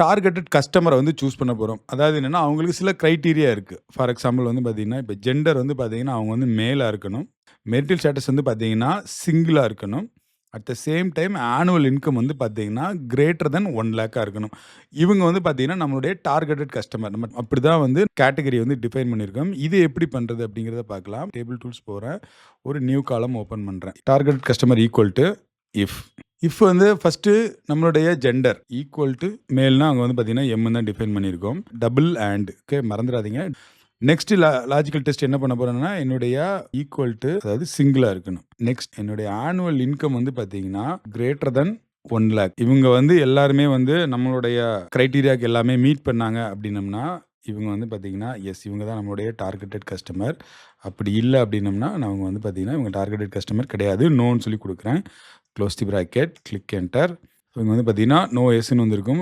Targeted கஸ்டமரை வந்து choose பண்ண போகிறோம். அதாவது என்னென்னா அவங்களுக்கு சில க்ரைட்டீரியா இருக்குது. ஃபார் எக்ஸாம்பிள் வந்து பார்த்தீங்கன்னா, இப்போ ஜெண்டர் வந்து பார்த்தீங்கன்னா அவங்க வந்து மேலாக இருக்கணும். மெரிட்டல் ஸ்டேட்டஸ் வந்து பார்த்தீங்கன்னா சிங்கிளாக இருக்கணும். At the same time annual income வந்து பார்த்தீங்கன்னா கிரேட்டர் தென் 1,00,000 இருக்கணும். இவங்க வந்து பார்த்தீங்கன்னா நம்மளுடைய டார்கெட்டட் கஸ்டமர். நம்ம அப்படி தான் வந்து கேட்டகரி வந்து டிஃபைன் பண்ணியிருக்கோம். இது எப்படி பண்ணுறது அப்படிங்கிறத பார்க்கலாம். டேபிள் டூல்ஸ் போகிறேன். ஒரு நியூ காலம் ஓப்பன் பண்ணுறேன். Targeted customer equal to if வந்து ஃபஸ்ட்டு நம்மளுடைய ஜெண்டர் ஈக்குவல் டு மேல்னா அங்கே வந்து பார்த்தீங்கன்னா எம்னு தான் டிஃபைன் பண்ணியிருக்கோம். டபுள் அண்ட் ஓகே, மறந்துடாதீங்க. நெக்ஸ்ட் லாஜிக்கல் டெஸ்ட் என்ன பண்ண போறேன்னா என்னுடைய ஈக்குவல் டு அதாவது சிங்கிளா இருக்கணும். நெக்ஸ்ட் என்னுடைய ஆனுவல் இன்கம் வந்து பார்த்தீங்கன்னா கிரேட்டர் தென் 1,00,000. இவங்க வந்து எல்லாருமே வந்து நம்மளுடைய கிரைட்டீரியாக்கு எல்லாமே மீட் பண்ணாங்க அப்படின்னம்னா இவங்க வந்து பார்த்தீங்கன்னா எஸ் இவங்க தான் நம்மளுடைய டார்கெட்டட் கஸ்டமர். அப்படி இல்லை அப்படின்னம்னா அவங்க வந்து பார்த்தீங்கன்னா இவங்க டார்கெட்டட் கஸ்டமர் கிடையாது, நோன்னு சொல்லி கொடுக்குறேன். Close the bracket, click enter. இவங்க வந்து பார்த்தீங்கன்னா நோ எஸ்ன்னு வந்திருக்கும்.